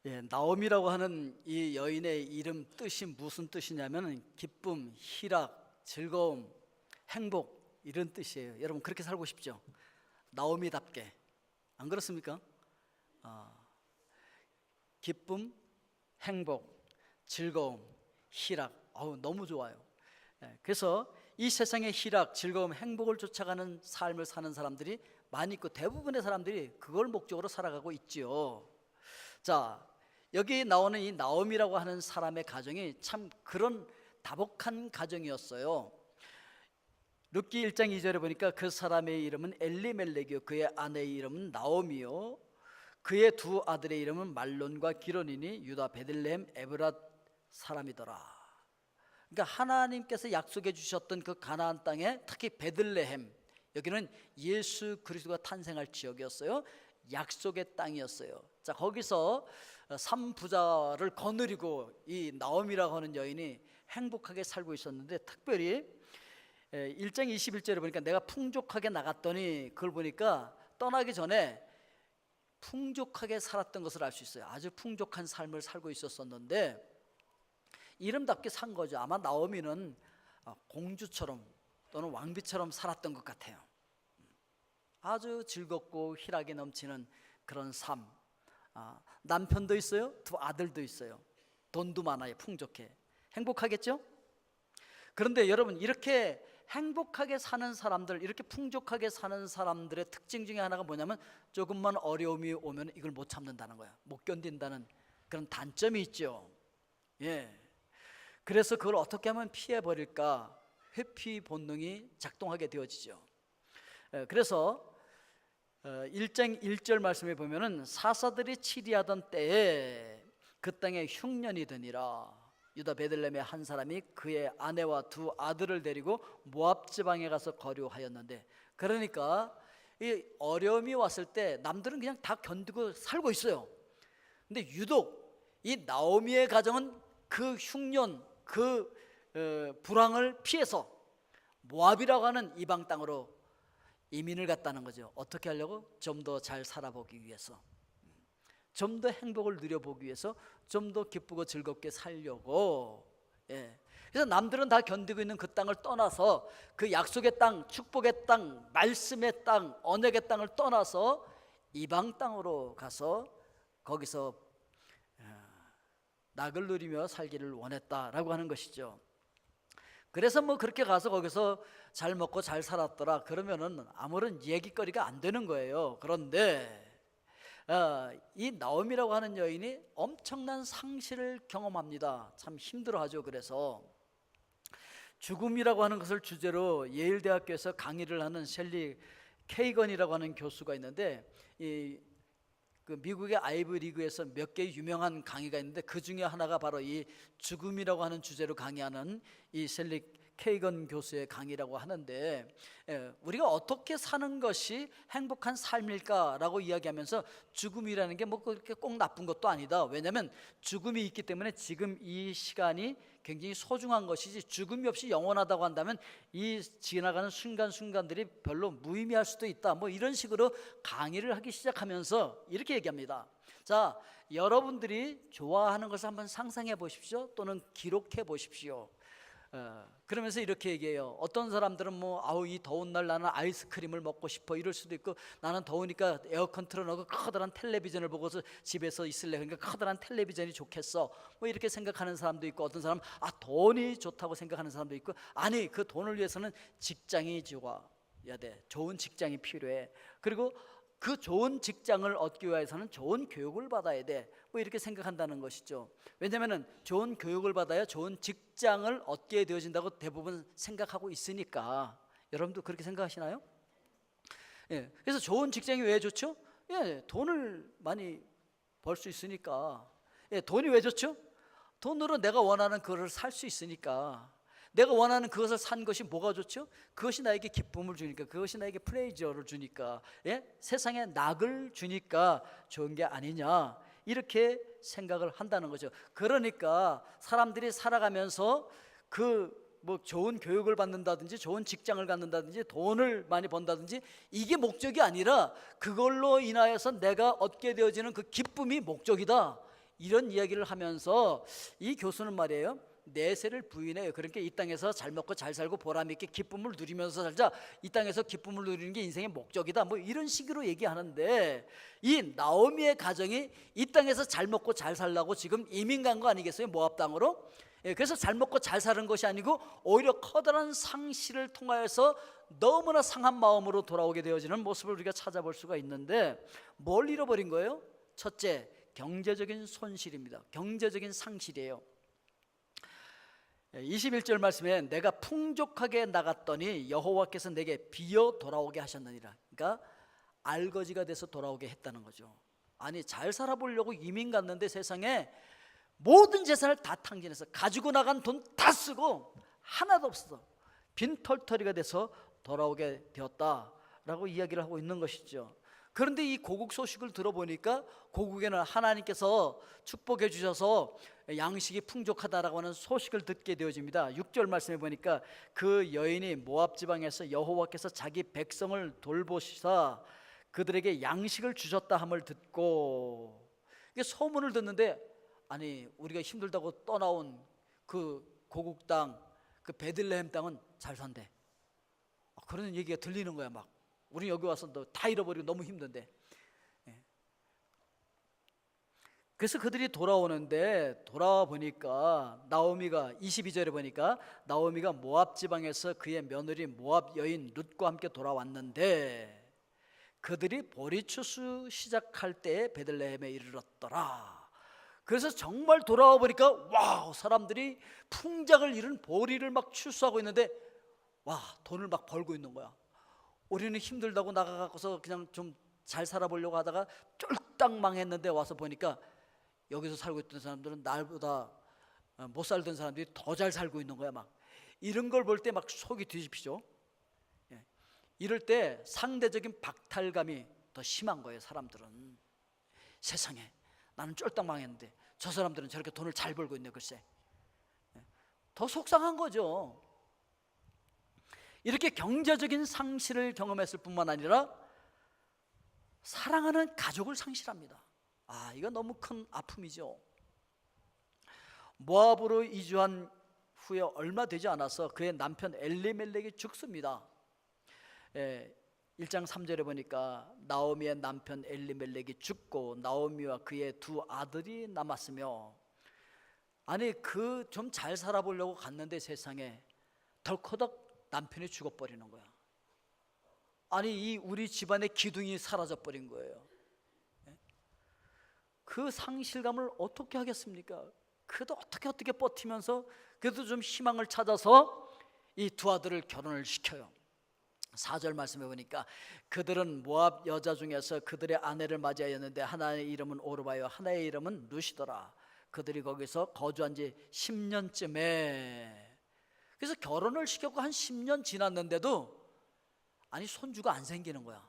나옴이라고 하는 이 여인의 이름 뜻이 무슨 뜻이냐면 기쁨, 희락, 즐거움, 행복 이런 뜻이에요. 여러분 그렇게 살고 싶죠? 나오미답게. 안 그렇습니까? 기쁨, 행복, 즐거움, 희락. 너무 좋아요. 그래서 이 세상의 희락, 즐거움, 행복을 쫓아가는 삶을 사는 사람들이 많이 있고 대부분의 사람들이 그걸 목적으로 살아가고 있지요. 자, 여기 나오는 이 나옴이라고 하는 사람의 가정이 참 그런 다복한 가정이었어요. 룻기 1장 2절에 보니까 그 사람의 이름은 엘리멜렉이요 그의 아내의 이름은 나옴이요 그의 두 아들의 이름은 말론과 기론이니 유다 베들레헴 에브랏 사람이더라. 그러니까 하나님께서 약속해 주셨던 그 가나안 땅에 특히 베들레헴, 여기는 예수 그리스도가 탄생할 지역이었어요. 약속의 땅이었어요. 자, 거기서 삼부자를 거느리고 이 나옴이라고 하는 여인이 행복하게 살고 있었는데, 특별히 1장 21절에 보니까 내가 풍족하게 나갔더니, 그걸 보니까 떠나기 전에 풍족하게 살았던 것을 알 수 있어요. 아주 풍족한 삶을 살고 있었었는데 이름답게 산 거죠. 아마 나오미는 공주처럼 또는 왕비처럼 살았던 것 같아요. 아주 즐겁고 희락이 넘치는 그런 삶. 남편도 있어요. 두 아들도 있어요. 돈도 많아요. 풍족해. 행복하겠죠? 그런데 여러분, 이렇게 행복하게 사는 사람들, 이렇게 풍족하게 사는 사람들의 특징 중에 하나가 뭐냐면 조금만 어려움이 오면 이걸 못 참는다는 거야. 못 견딘다는 그런 단점이 있죠. 그래서 그걸 어떻게 하면 피해버릴까, 회피 본능이 작동하게 되어지죠. 그래서 1장 1절 말씀에 보면은 사사들이 치리하던 때에 그 땅에 흉년이 드니라. 유다 베들레헴의 한 사람이 그의 아내와 두 아들을 데리고 모압 지방에 가서 거류하였는데, 그러니까 이 어려움이 왔을 때 남들은 그냥 다 견디고 살고 있어요. 근데 유독 이 나오미의 가정은 그 흉년, 그 불황을 피해서 모압이라고 하는 이방 땅으로 이민을 갔다는 거죠. 어떻게 하려고? 좀 더 잘 살아보기 위해서, 좀 더 행복을 누려보기 위해서, 좀 더 기쁘고 즐겁게 살려고. 그래서 남들은 다 견디고 있는 그 땅을 떠나서, 그 약속의 땅, 축복의 땅, 말씀의 땅, 언약의 땅을 떠나서 이방 땅으로 가서 거기서 낙을 누리며 살기를 원했다라고 하는 것이죠. 그래서 뭐 그렇게 가서 거기서 잘 먹고 잘 살았더라 그러면은 아무런 얘기거리가 안 되는 거예요. 그런데 이 나옴이라고 하는 여인이 엄청난 상실을 경험합니다. 참 힘들어하죠. 그래서 죽음이라고 하는 것을 주제로 예일대학교에서 강의를 하는 셸리 케이건이라고 하는 교수가 있는데, 그 미국의 아이브 리그에서 몇 개 유명한 강의가 있는데 그 중에 하나가 바로 이 죽음이라고 하는 주제로 강의하는 이 셸리 케이건 교수의 강의라고 하는데, 우리가 어떻게 사는 것이 행복한 삶일까라고 이야기하면서 죽음이라는 게 뭐 그렇게 꼭 나쁜 것도 아니다. 왜냐하면 죽음이 있기 때문에 지금 이 시간이 굉장히 소중한 것이지, 죽음이 없이 영원하다고 한다면 이 지나가는 순간순간들이 별로 무의미할 수도 있다. 뭐 이런 식으로 강의를 하기 시작하면서 이렇게 얘기합니다. 자, 여러분들이 좋아하는 것을 한번 상상해 보십시오. 또는 기록해 보십시오. 그러면서 이렇게 얘기해요. 어떤 사람들은 뭐 이 더운 날 나는 아이스크림을 먹고 싶어 이럴 수도 있고, 나는 더우니까 에어컨 틀어놓고 커다란 텔레비전을 보고서 집에서 있을래, 그러니까 커다란 텔레비전이 좋겠어 뭐 이렇게 생각하는 사람도 있고, 어떤 사람은 돈이 좋다고 생각하는 사람도 있고, 아니 그 돈을 위해서는 직장이 좋아야 돼, 좋은 직장이 필요해, 그리고 그 좋은 직장을 얻기 위해서는 좋은 교육을 받아야 돼, 뭐 이렇게 생각한다는 것이죠. 왜냐하면 좋은 교육을 받아야 좋은 직장을 얻게 되어진다고 대부분 생각하고 있으니까. 여러분도 그렇게 생각하시나요? 그래서 좋은 직장이 왜 좋죠? 돈을 많이 벌 수 있으니까. 돈이 왜 좋죠? 돈으로 내가 원하는 그것을 살 수 있으니까. 내가 원하는 그것을 산 것이 뭐가 좋죠? 그것이 나에게 기쁨을 주니까, 그것이 나에게 플레이저를 주니까, 세상에 낙을 주니까 좋은 게 아니냐, 이렇게 생각을 한다는 거죠. 그러니까 사람들이 살아가면서 뭐 좋은 교육을 받는다든지 좋은 직장을 갖는다든지 돈을 많이 번다든지 이게 목적이 아니라 그걸로 인하여서 내가 얻게 되어지는 그 기쁨이 목적이다, 이런 이야기를 하면서 이 교수는 말이에요, 내세를 부인해요. 그러니까 이 땅에서 잘 먹고 잘 살고 보람 있게 기쁨을 누리면서 살자, 이 땅에서 기쁨을 누리는 게 인생의 목적이다, 뭐 이런 식으로 얘기하는데, 이 나오미의 가정이 이 땅에서 잘 먹고 잘 살라고 지금 이민 간 거 아니겠어요, 모압 땅으로? 그래서 잘 먹고 잘 사는 것이 아니고 오히려 커다란 상실을 통하여서 너무나 상한 마음으로 돌아오게 되어지는 모습을 우리가 찾아볼 수가 있는데, 뭘 잃어버린 거예요? 첫째, 경제적인 손실입니다. 경제적인 상실이에요. 21절 말씀에 내가 풍족하게 나갔더니 여호와께서 내게 비어 돌아오게 하셨느니라. 그러니까 알거지가 돼서 돌아오게 했다는 거죠. 아니, 잘 살아보려고 이민 갔는데 세상에 모든 재산을 다 탕진해서 가지고 나간 돈 다 쓰고 하나도 없어서 빈털터리가 돼서 돌아오게 되었다라고 이야기를 하고 있는 것이죠. 그런데 이 고국 소식을 들어보니까 고국에는 하나님께서 축복해 주셔서 양식이 풍족하다라고 하는 소식을 듣게 되어집니다. 6절 말씀해 보니까 그 여인이 모압 지방에서 여호와께서 자기 백성을 돌보시사 그들에게 양식을 주셨다 함을 듣고, 이게 소문을 듣는데, 아니, 우리가 힘들다고 떠나온 그 고국 땅, 그 베들레헴 땅은 잘 산대, 그런 얘기가 들리는 거야. 막 우리 여기 와서 다 잃어버리고 너무 힘든데. 그래서 그들이 돌아오는데, 돌아와 보니까 나오미가 22절에 보니까 나오미가 모압 지방에서 그의 며느리 모압 여인 룻과 함께 돌아왔는데 그들이 보리추수 시작할 때에 베들레헴에 이르렀더라. 그래서 정말 돌아와 보니까 와우, 사람들이 풍작을 이룬 보리를 막 추수하고 있는데, 와, 돈을 막 벌고 있는 거야. 우리는 힘들다고 나가갖고서 그냥 좀 잘 살아보려고 하다가 쫄딱 망했는데 와서 보니까 여기서 살고 있던 사람들은 날보다 못 살던 사람들이 더 잘 살고 있는 거야. 막 이런 걸 볼 때 막 속이 뒤집히죠. 이럴 때 상대적인 박탈감이 더 심한 거예요. 사람들은 세상에 나는 쫄딱 망했는데 저 사람들은 저렇게 돈을 잘 벌고 있네, 글쎄. 더 속상한 거죠. 이렇게 경제적인 상실을 경험했을 뿐만 아니라 사랑하는 가족을 상실합니다. 아, 이거 너무 큰 아픔이죠. 모압으로 이주한 후에 얼마 되지 않아서 그의 남편 엘리멜렉이 죽습니다. 1장 3절에 보니까 나오미의 남편 엘리멜렉이 죽고 나오미와 그의 두 아들이 남았으며, 아니, 그 좀 잘 살아보려고 갔는데 세상에 덜커덕 남편이 죽어버리는 거야. 아니, 이 우리 집안의 기둥이 사라져 버린 거예요. 그 상실감을 어떻게 하겠습니까? 그래도 어떻게 버티면서 그래도 좀 희망을 찾아서 이 두 아들을 결혼을 시켜요. 4절 말씀해 보니까 그들은 모압 여자 중에서 그들의 아내를 맞이하였는데 하나의 이름은 오르바요 하나의 이름은 루시더라. 그들이 거기서 거주한 지 10년쯤에, 그래서 결혼을 시켰고 한 10년 지났는데도 아니, 손주가 안 생기는 거야.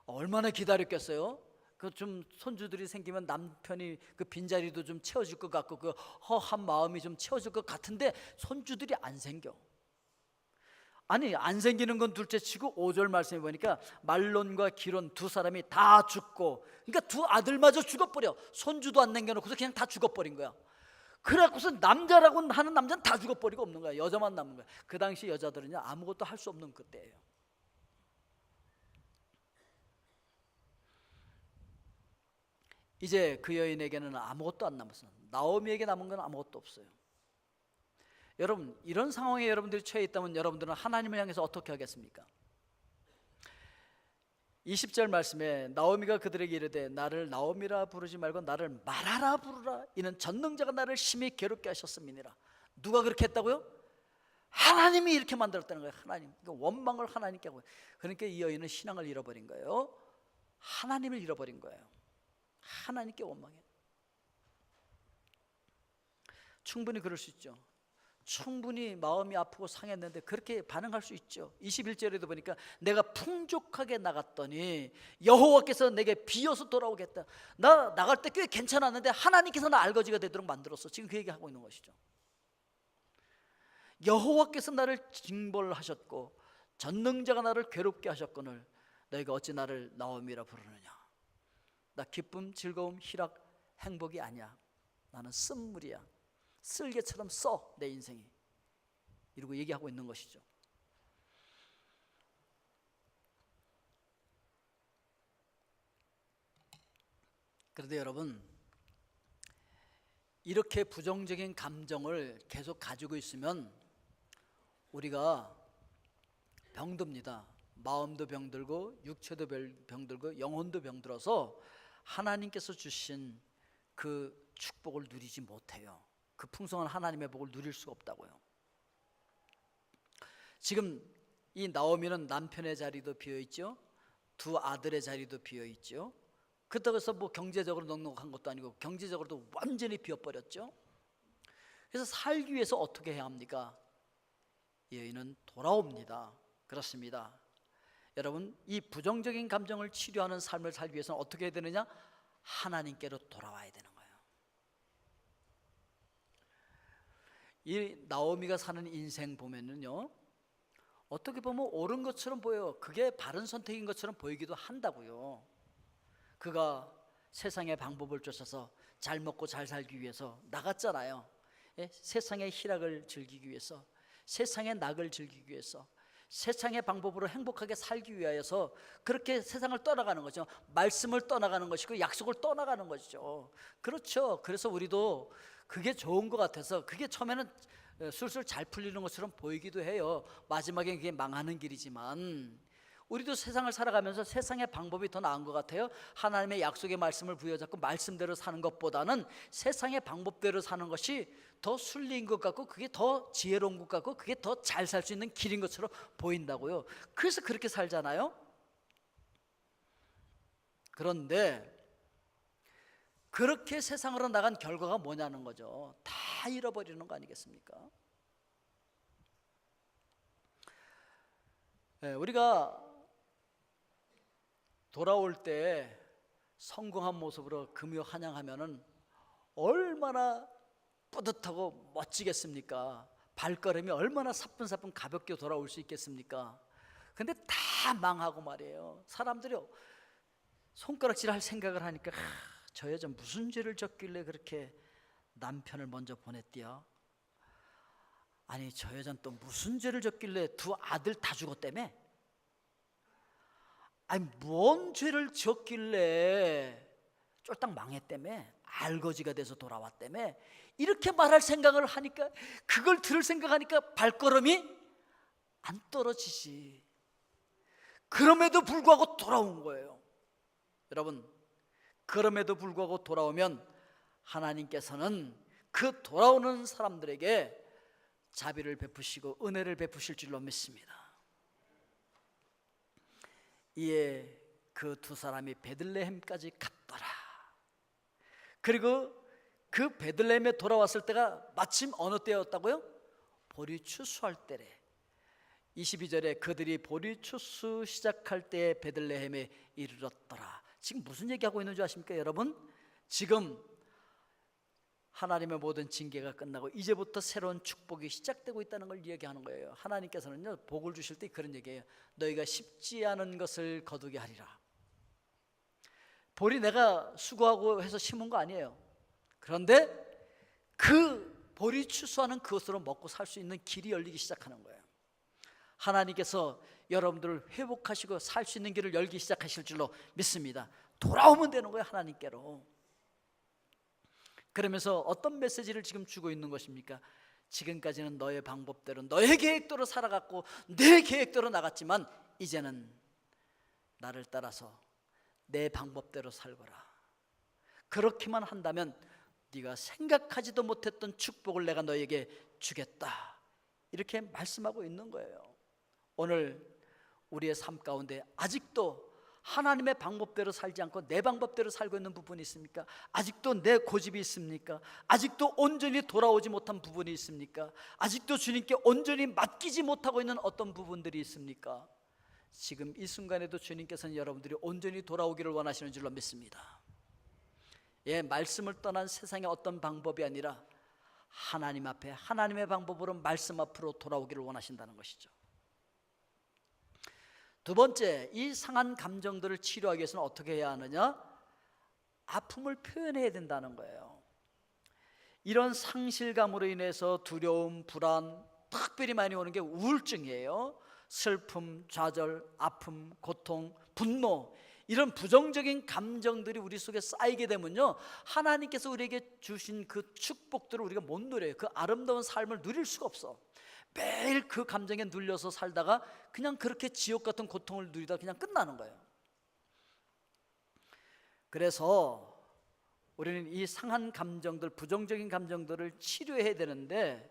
얼마나 기다렸겠어요? 그 좀 손주들이 생기면 남편이 그 빈자리도 좀 채워줄 것 같고 그 허한 마음이 좀 채워줄 것 같은데 손주들이 안 생겨. 아니, 안 생기는 건 둘째치고 5절 말씀해 보니까 말론과 기론 두 사람이 다 죽고, 그러니까 두 아들마저 죽어버려. 손주도 안 남겨놓고서 그냥 다 죽어버린 거야. 그래갖고서 남자라고 하는 남자는 다 죽어버리고 없는 거야. 여자만 남은 거야. 그 당시 여자들은요, 아무것도 할 수 없는 그때예요. 이제 그 여인에게는 아무것도 안 남았어요. 나오미에게 남은 건 아무것도 없어요. 여러분, 이런 상황에 여러분들이 처해 있다면 여러분들은 하나님을 향해서 어떻게 하겠습니까? 20절 말씀에 나오미가 그들에게 이르되 나를 나오미라 부르지 말고 나를 마라라 부르라. 이는 전능자가 나를 심히 괴롭게 하셨음이니라. 누가 그렇게 했다고요? 하나님이 이렇게 만들었다는 거예요. 하나님. 그러니까 원망을 하나님께 하고. 그러니까 이 여인은 신앙을 잃어버린 거예요. 하나님을 잃어버린 거예요. 하나님께 원망해. 충분히 그럴 수 있죠. 충분히 마음이 아프고 상했는데 그렇게 반응할 수 있죠. 21절에도 보니까 내가 풍족하게 나갔더니 여호와께서 내게 비어서 돌아오겠다. 나 나갈 때 꽤 괜찮았는데 하나님께서 나 알거지가 되도록 만들었어. 지금 그 얘기하고 있는 것이죠. 여호와께서 나를 징벌하셨고 전능자가 나를 괴롭게 하셨거늘 너희가 어찌 나를 나오미라 부르느냐. 나 기쁨, 즐거움, 희락, 행복이 아니야. 나는 쓴물이야. 쓸개처럼 써 내 인생이. 이러고 얘기하고 있는 것이죠. 그런데 여러분, 이렇게 부정적인 감정을 계속 가지고 있으면 우리가 병듭니다. 마음도 병들고 육체도 병들고 영혼도 병들어서 하나님께서 주신 그 축복을 누리지 못해요. 그 풍성한 하나님의 복을 누릴 수가 없다고요. 지금 이 나오미는 남편의 자리도 비어있죠. 두 아들의 자리도 비어있죠. 그렇다고 해서 뭐 경제적으로 넉넉한 것도 아니고 경제적으로도 완전히 비어버렸죠. 그래서 살기 위해서 어떻게 해야 합니까? 이 여인은 돌아옵니다. 그렇습니다. 여러분, 이 부정적인 감정을 치료하는 삶을 살기 위해서는 어떻게 해야 되느냐? 하나님께로 돌아와야 되는 거예요. 이 나오미가 사는 인생 보면은요, 어떻게 보면 옳은 것처럼 보여요. 그게 바른 선택인 것처럼 보이기도 한다고요. 그가 세상의 방법을 쫓아서 잘 먹고 잘 살기 위해서 나갔잖아요. 예? 세상의 희락을 즐기기 위해서, 세상의 낙을 즐기기 위해서, 세상의 방법으로 행복하게 살기 위하여서 그렇게 세상을 떠나가는 거죠. 말씀을 떠나가는 것이고 약속을 떠나가는 것이죠. 그렇죠. 그래서 우리도 그게 좋은 것 같아서 그게 처음에는 술술 잘 풀리는 것처럼 보이기도 해요. 마지막엔 그게 망하는 길이지만 우리도 세상을 살아가면서 세상의 방법이 더 나은 것 같아요. 하나님의 약속의 말씀을 부여잡고 말씀대로 사는 것보다는 세상의 방법대로 사는 것이 더 순리인 것 같고 그게 더 지혜로운 것 같고 그게 더 잘 살 수 있는 길인 것처럼 보인다고요. 그래서 그렇게 살잖아요. 그런데 그렇게 세상으로 나간 결과가 뭐냐는 거죠. 다 잃어버리는 거 아니겠습니까? 우리가 돌아올 때 성공한 모습으로 금요 환영하면은 얼마나 뿌듯하고 멋지겠습니까? 발걸음이 얼마나 사뿐사뿐 가볍게 돌아올 수 있겠습니까? 근데 다 망하고 말이에요. 사람들이 손가락질할 생각을 하니까 저 여자 무슨 죄를 졌길래 그렇게 남편을 먼저 보냈디야? 아니 저 여자는 또 무슨 죄를 졌길래 두 아들 다 죽었다며? 아니 뭔 죄를 지었길래 쫄딱 망했다며? 알거지가 돼서 돌아왔다며? 이렇게 말할 생각을 하니까, 그걸 들을 생각하니까 발걸음이 안 떨어지지. 그럼에도 불구하고 돌아온 거예요. 여러분, 그럼에도 불구하고 돌아오면 하나님께서는 그 돌아오는 사람들에게 자비를 베푸시고 은혜를 베푸실 줄로 믿습니다. 이에 그 두 사람이 베들레헴까지 갔더라. 그리고 그 베들레헴에 돌아왔을 때가 마침 어느 때였다고요? 보리 추수할 때래. 22절에 그들이 보리 추수 시작할 때 베들레헴에 이르렀더라. 지금 무슨 얘기하고 있는 줄 아십니까 여러분? 지금 하나님의 모든 징계가 끝나고 이제부터 새로운 축복이 시작되고 있다는 걸 이야기하는 거예요. 하나님께서는요, 복을 주실 때 그런 얘기예요. 너희가 쉽지 않은 것을 거두게 하리라. 보리 내가 수고하고 해서 심은 거 아니에요. 그런데 그 보리 추수하는 그것으로 먹고 살 수 있는 길이 열리기 시작하는 거예요. 하나님께서 여러분들을 회복하시고 살 수 있는 길을 열기 시작하실 줄로 믿습니다. 돌아오면 되는 거예요, 하나님께로. 그러면서 어떤 메시지를 지금 주고 있는 것입니까? 지금까지는 너의 방법대로 너의 계획대로 살아갔고 내 계획대로 나갔지만 이제는 나를 따라서 내 방법대로 살거라. 그렇게만 한다면 네가 생각하지도 못했던 축복을 내가 너에게 주겠다. 이렇게 말씀하고 있는 거예요. 오늘 우리의 삶 가운데 아직도 하나님의 방법대로 살지 않고 내 방법대로 살고 있는 부분이 있습니까? 아직도 내 고집이 있습니까? 아직도 온전히 돌아오지 못한 부분이 있습니까? 아직도 주님께 온전히 맡기지 못하고 있는 어떤 부분들이 있습니까? 지금 이 순간에도 주님께서는 여러분들이 온전히 돌아오기를 원하시는 줄로 믿습니다. 예, 말씀을 떠난 세상의 어떤 방법이 아니라 하나님 앞에 하나님의 방법으로 말씀 앞으로 돌아오기를 원하신다는 것이죠. 두 번째, 이 상한 감정들을 치료하기 위해서는 어떻게 해야 하느냐? 아픔을 표현해야 된다는 거예요. 이런 상실감으로 인해서 두려움, 불안, 특별히 많이 오는 게 우울증이에요. 슬픔, 좌절, 아픔, 고통, 분노, 이런 부정적인 감정들이 우리 속에 쌓이게 되면요, 하나님께서 우리에게 주신 그 축복들을 우리가 못 누려요. 그 아름다운 삶을 누릴 수가 없어. 매일 그 감정에 눌려서 살다가 그냥 그렇게 지옥 같은 고통을 누리다 그냥 끝나는 거예요. 그래서 우리는 이 상한 감정들, 부정적인 감정들을 치료해야 되는데,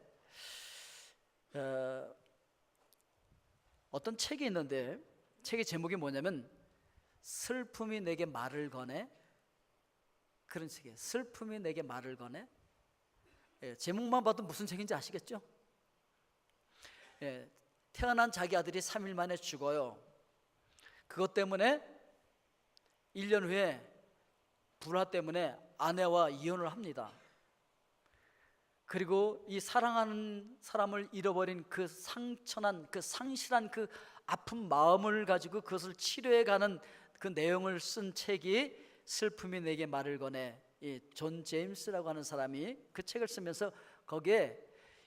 어떤 책이 있는데, 책의 제목이 뭐냐면 슬픔이 내게 말을 거네, 그런 책이에요. 슬픔이 내게 말을 거네. 제목만 봐도 무슨 책인지 아시겠죠? 태어난 자기 아들이 3일 만에 죽어요. 그것 때문에 1년 후에 불화 때문에 아내와 이혼을 합니다. 그리고 이 사랑하는 사람을 잃어버린 그 상처난, 그 상실한 그 아픈 마음을 가지고 그것을 치료해가는 그 내용을 쓴 책이 슬픔이 내게 말을 거네. 이 존 제임스라고 하는 사람이 그 책을 쓰면서 거기에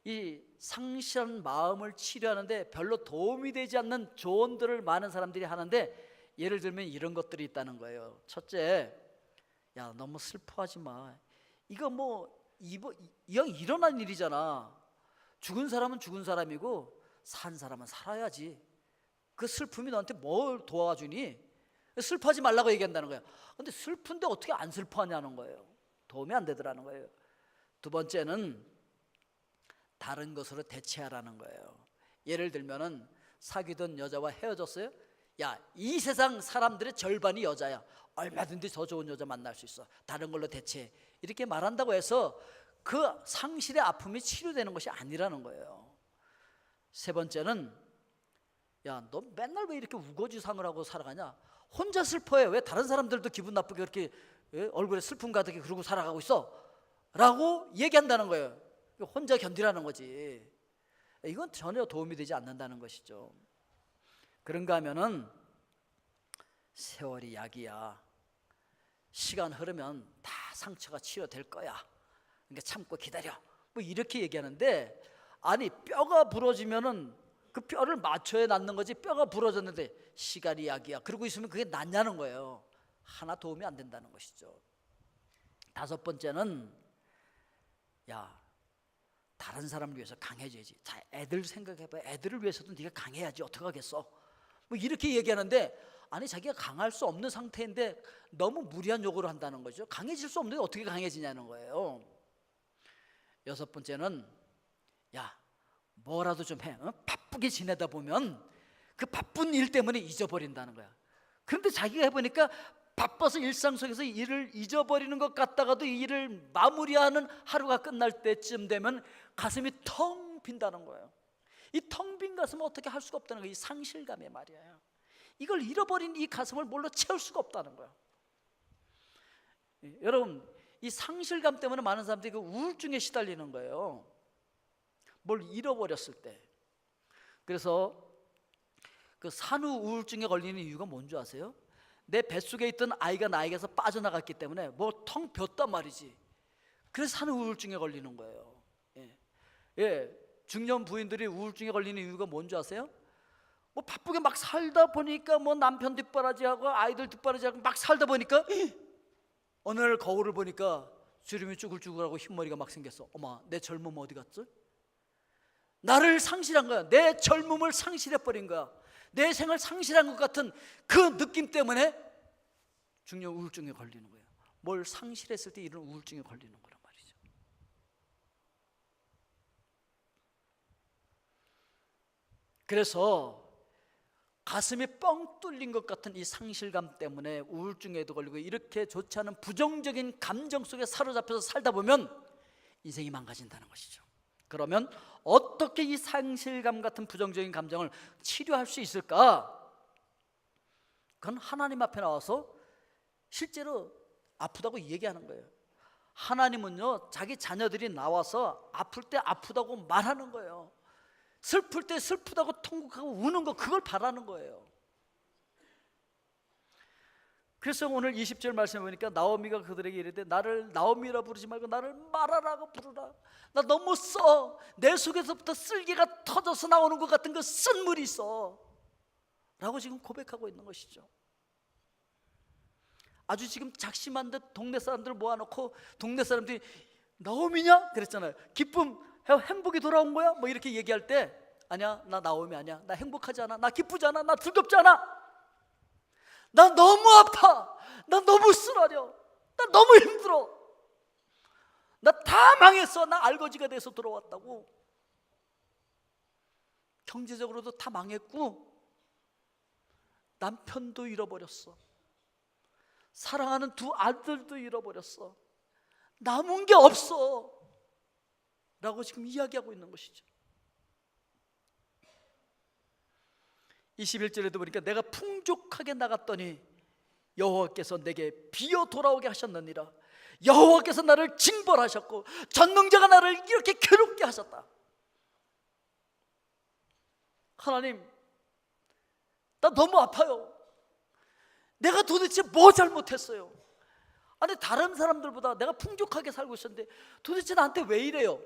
이 상실한 마음을 치료하는데 별로 도움이 되지 않는 조언들을 많은 사람들이 하는데, 예를 들면 이런 것들이 있다는 거예요. 첫째, 야, 너무 슬퍼하지 마. 이거 뭐 이왕 일어난 일이잖아. 죽은 사람은 죽은 사람이고 산 사람은 살아야지. 그 슬픔이 너한테 뭘 도와주니? 슬퍼하지 말라고 얘기한다는 거예요. 근데 슬픈데 어떻게 안 슬퍼하냐는 거예요. 도움이 안 되더라는 거예요. 두 번째는 다른 것으로 대체하라는 거예요. 예를 들면은 사귀던 여자와 헤어졌어요. 야, 이 세상 사람들의 절반이 여자야. 얼마든지 더 좋은 여자 만날 수 있어. 다른 걸로 대체해. 이렇게 말한다고 해서 그 상실의 아픔이 치료되는 것이 아니라는 거예요. 세 번째는, 야, 너 맨날 왜 이렇게 우거지상을 하고 살아가냐? 혼자 슬퍼해. 왜 다른 사람들도 기분 나쁘게 그렇게 얼굴에 슬픔 가득히 그러고 살아가고 있어? 라고 얘기한다는 거예요. 혼자 견디라는 거지. 이건 전혀 도움이 되지 않는다는 것이죠. 그런가 하면은 세월이 약이야. 시간 흐르면 다 상처가 치유될 거야. 그러니까 참고 기다려. 뭐 이렇게 얘기하는데, 아니, 뼈가 부러지면은 그 뼈를 맞춰야 낫는 거지. 뼈가 부러졌는데 시간이 약이야 그러고 있으면 그게 낫냐는 거예요. 하나 도움이 안 된다는 것이죠. 다섯 번째는, 야, 다른 사람을 위해서 강해져야지. 자, 애들 생각해봐. 애들을 위해서도 네가 강해야지. 어떡하겠어? 뭐 이렇게 얘기하는데, 아니, 자기가 강할 수 없는 상태인데 너무 무리한 요구를 한다는 거죠. 강해질 수 없는데 어떻게 강해지냐는 거예요. 여섯 번째는, 야, 뭐라도 좀 해. 바쁘게 지내다 보면 그 바쁜 일 때문에 잊어버린다는 거야. 그런데 자기가 해보니까 바빠서 일상 속에서 일을 잊어버리는 것 같다가도 이 일을 마무리하는 하루가 끝날 때쯤 되면 가슴이 텅 빈다는 거예요. 이 텅 빈 가슴은 어떻게 할 수가 없다는 거예요. 이 상실감의 말이에요. 이걸 잃어버린 이 가슴을 뭘로 채울 수가 없다는 거예요. 여러분, 이 상실감 때문에 많은 사람들이 그 우울증에 시달리는 거예요. 뭘 잃어버렸을 때. 그래서 그 산후 우울증에 걸리는 이유가 뭔지 아세요? 내 뱃속에 있던 아이가 나에게서 빠져나갔기 때문에 뭐 텅 비었단 말이지. 그래서 산후 우울증에 걸리는 거예요. 중년 부인들이 우울증에 걸리는 이유가 뭔지 아세요? 뭐 바쁘게 막 살다 보니까 뭐 남편 뒷바라지하고 아이들 뒷바라지하고 막 살다 보니까 어느 날 거울을 보니까 주름이 쭈글쭈글하고 흰머리가 막 생겼어. 어머, 내 젊음 어디 갔지? 나를 상실한 거야. 내 젊음을 상실해버린 거야. 내 생을 상실한 것 같은 그 느낌 때문에 중년 우울증에 걸리는 거예요. 뭘 상실했을 때 이런 우울증에 걸리는 거란 말이죠. 그래서 가슴이 뻥 뚫린 것 같은 이 상실감 때문에 우울증에도 걸리고 이렇게 좋지 않은 부정적인 감정 속에 사로잡혀서 살다 보면 인생이 망가진다는 것이죠. 그러면 어떻게 이 상실감 같은 부정적인 감정을 치료할 수 있을까? 그건 하나님 앞에 나와서 실제로 아프다고 얘기하는 거예요. 하나님은요, 자기 자녀들이 나와서 아플 때 아프다고 말하는 거예요. 슬플 때 슬프다고 통곡하고 우는 거, 그걸 바라는 거예요. 그래서 오늘 20절 말씀에 보니까 나오미가 그들에게 이르되 나를 나오미라 부르지 말고 나를 마라라고 부르라. 나 너무 써. 내 속에서부터 쓸개가 터져서 나오는 것 같은 그 쓴물이 있어 라고 지금 고백하고 있는 것이죠. 아주 지금 작심한 듯 동네 사람들을 모아놓고 동네 사람들이 나오미냐? 그랬잖아요. 기쁨, 행복이 돌아온 거야? 뭐 이렇게 얘기할 때 아니야, 나 나오미 아니야. 나 행복하지 않아. 나 기쁘지 않아. 나 즐겁지 않아. 나 너무 아파. 나 너무 쓰라려. 나 너무 힘들어. 나 다 망했어. 나 알거지가 돼서 들어왔다고. 경제적으로도 다 망했고 남편도 잃어버렸어. 사랑하는 두 아들도 잃어버렸어. 남은 게 없어 라고 지금 이야기하고 있는 것이죠. 21절에도 보니까 내가 풍족하게 나갔더니 여호와께서 내게 비어 돌아오게 하셨느니라. 여호와께서 나를 징벌하셨고 전능자가 나를 이렇게 괴롭게 하셨다. 하나님, 나 너무 아파요. 내가 도대체 뭐 잘못했어요? 아니 다른 사람들보다 내가 풍족하게 살고 있었는데 도대체 나한테 왜 이래요?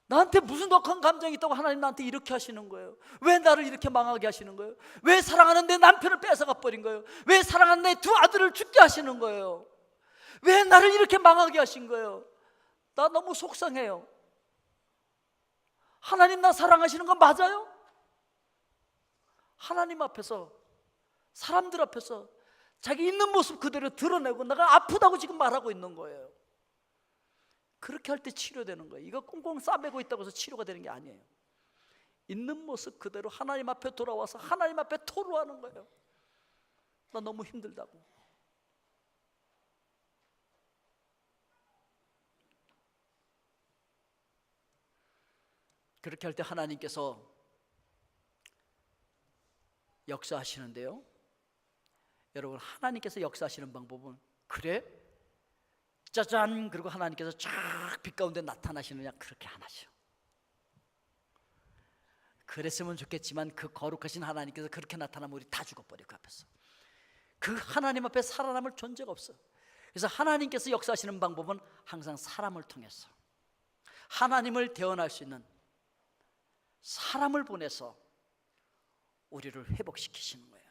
나한테 무슨 독한 감정이 있다고 하나님 나한테 이렇게 하시는 거예요? 왜 나를 이렇게 망하게 하시는 거예요? 왜 사랑하는 내 남편을 뺏어가 버린 거예요? 왜 사랑하는 내 두 아들을 죽게 하시는 거예요? 왜 나를 이렇게 망하게 하신 거예요? 나 너무 속상해요. 하나님 나 사랑하시는 거 맞아요? 하나님 앞에서, 사람들 앞에서 자기 있는 모습 그대로 드러내고 내가 아프다고 지금 말하고 있는 거예요. 그렇게 할 때 치료되는 거예요. 이거 꽁꽁 싸매고 있다고 해서 치료가 되는 게 아니에요. 있는 모습 그대로 하나님 앞에 돌아와서 하나님 앞에 토로하는 거예요. 나 너무 힘들다고. 그렇게 할 때 하나님께서 역사하시는데요, 여러분, 하나님께서 역사하시는 방법은 그래? 짜잔 그리고 하나님께서 쫙 빛 가운데 나타나시느냐? 그렇게 안 하죠. 그랬으면 좋겠지만 그 거룩하신 하나님께서 그렇게 나타나면 우리 다 죽어버려. 그 앞에서 그 하나님 앞에 살아남을 존재가 없어. 그래서 하나님께서 역사하시는 방법은 항상 사람을 통해서, 하나님을 대언할 수 있는 사람을 보내서 우리를 회복시키시는 거예요.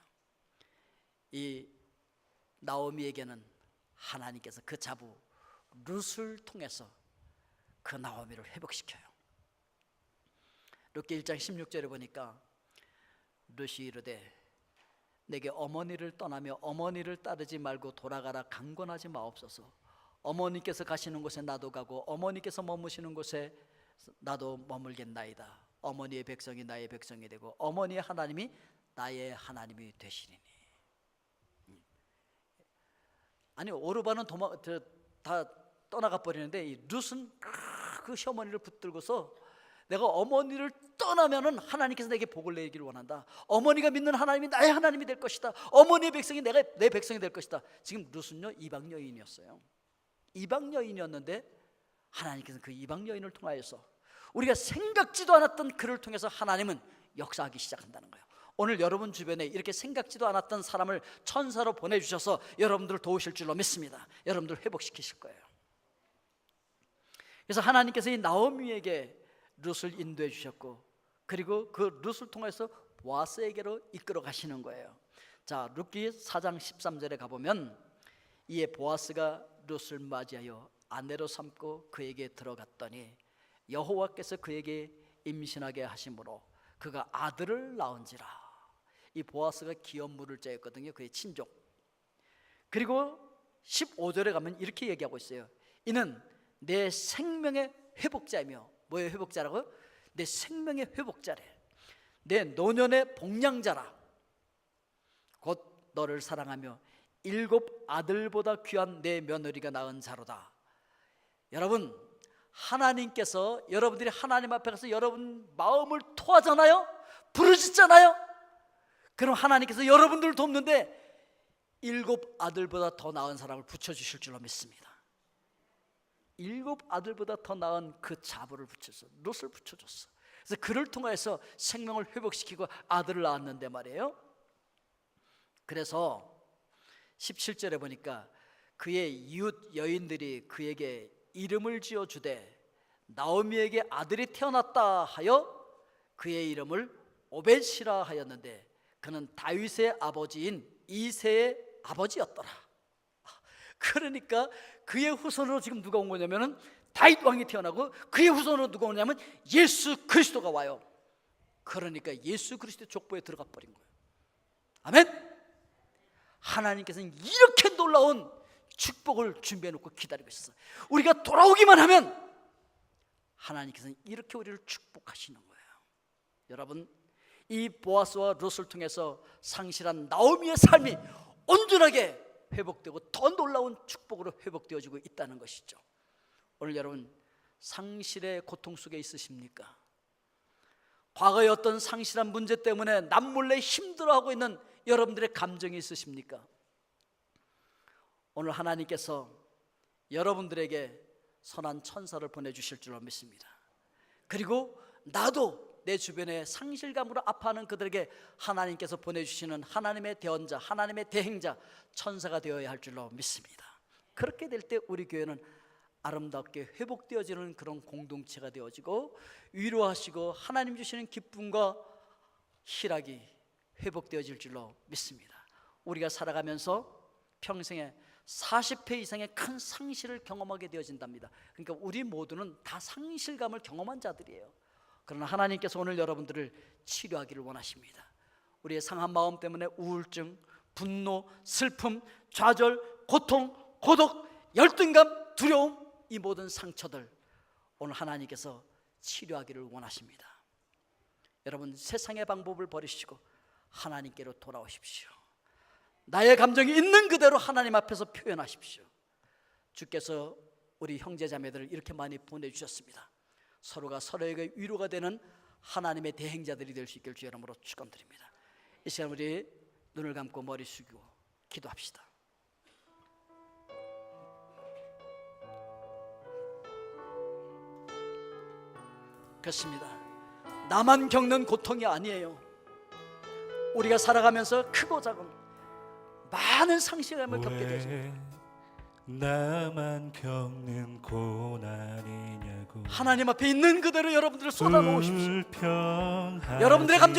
이 나오미에게는 하나님께서 그 자부 룻을 통해서 그 나오미를 회복시켜요. 룻기 1장 16절에 보니까 룻이 이르되 내게 어머니를 떠나며 어머니를 따르지 말고 돌아가라 강권하지 마옵소서. 어머니께서 가시는 곳에 나도 가고 어머니께서 머무시는 곳에 나도 머물겠나이다. 어머니의 백성이 나의 백성이 되고 어머니의 하나님이 나의 하나님이 되시리니. 아니 오르바는 다 떠나가 버리는데 이 룻은 그 시어머니를 붙들고서 내가 어머니를 떠나면은 하나님께서 내게 복을 내기를 원한다. 어머니가 믿는 하나님이 나의 하나님이 될 것이다. 어머니의 백성이 내가 내 백성이 될 것이다. 지금 룻은요 이방 여인이었어요. 이방 여인이었는데 하나님께서 그 이방 여인을 통하여서 우리가 생각지도 않았던 그를 통해서 하나님은 역사하기 시작한다는 거예요. 오늘 여러분 주변에 이렇게 생각지도 않았던 사람을 천사로 보내주셔서 여러분들을 도우실 줄로 믿습니다. 여러분들 회복시키실 거예요. 그래서 하나님께서 이 나오미에게 룻을 인도해 주셨고, 그리고 그 룻을 통해서 보아스에게로 이끌어 가시는 거예요. 자, 룻기 4장 13절에 가보면 이에 보아스가 룻을 맞이하여 아내로 삼고 그에게 들어갔더니 여호와께서 그에게 임신하게 하심으로 그가 아들을 낳은지라. 이 보아스가 기업 물을 자였거든요. 그의 친족. 그리고 15절에 가면 이렇게 얘기하고 있어요. 이는 내 생명의 회복자이며, 뭐의 회복자라고요? 내 생명의 회복자래. 내 노년의 복량자라. 곧 너를 사랑하며 7 아들보다 귀한 내 며느리가 낳은 자로다. 여러분, 하나님께서 여러분들이 하나님 앞에 가서 여러분 마음을 토하잖아요. 부르짖잖아요. 그럼 하나님께서 여러분들을 돕는데 7 아들보다 더 나은 사람을 붙여주실 줄로 믿습니다. 7 아들보다 더 나은 그 자부를 붙여서 롯을 붙여줬어. 그래서 그를 통해서 생명을 회복시키고 아들을 낳았는데 말이에요. 그래서 17절에 보니까 그의 이웃 여인들이 그에게 이름을 지어 주되 나오미에게 아들이 태어났다 하여 그의 이름을 오벳이라 하였는데 그는 다윗의 아버지인 이새의 아버지였더라. 그러니까 그의 후손으로 지금 누가 온 거냐면은 다윗 왕이 태어나고 그의 후손으로 누가 오냐면 예수 그리스도가 와요. 그러니까 예수 그리스도의 족보에 들어가 버린 거예요. 아멘. 하나님께서는 이렇게 놀라운 축복을 준비해 놓고 기다리고 있었어요. 우리가 돌아오기만 하면 하나님께서는 이렇게 우리를 축복하시는 거예요. 여러분, 이 보아스와 룻을 통해서 상실한 나오미의 삶이 온전하게 회복되고 더 놀라운 축복으로 회복되어지고 있다는 것이죠. 오늘 여러분, 상실의 고통 속에 있으십니까? 과거의 어떤 상실한 문제 때문에 남몰래 힘들어하고 있는 여러분들의 감정이 있으십니까? 오늘 하나님께서 여러분들에게 선한 천사를 보내주실 줄로 믿습니다. 그리고 나도 내 주변에 상실감으로 아파하는 그들에게 하나님께서 보내주시는 하나님의 대언자, 하나님의 대행자, 천사가 되어야 할 줄로 믿습니다. 그렇게 될 때 우리 교회는 아름답게 회복되어지는 그런 공동체가 되어지고 위로하시고 하나님 주시는 기쁨과 희락이 회복되어질 줄로 믿습니다. 우리가 살아가면서 평생에 40회 이상의 큰 상실을 경험하게 되어진답니다. 그러니까 우리 모두는 다 상실감을 경험한 자들이에요. 그러나 하나님께서 오늘 여러분들을 치료하기를 원하십니다. 우리의 상한 마음 때문에 우울증, 분노, 슬픔, 좌절, 고통, 고독, 열등감, 두려움, 이 모든 상처들 오늘 하나님께서 치료하기를 원하십니다. 여러분, 세상의 방법을 버리시고 하나님께로 돌아오십시오. 나의 감정이 있는 그대로 하나님 앞에서 표현하십시오. 주께서 우리 형제자매들을 이렇게 많이 보내주셨습니다. 서로가 서로에게 위로가 되는 하나님의 대행자들이 될 수 있길 주의 이름으로 축원드립니다. 이 시간 우리 눈을 감고 머리 숙이고 기도합시다. 그렇습니다. 나만 겪는 고통이 아니에요. 우리가 살아가면서 크고 작은 많은 상실감을 겪게 되죠. 나만 겪는 고난이냐고 하나님 앞에 있는 그대로 여러분들을 쏟아놓으십시오. 불평하지 여러분들의 감정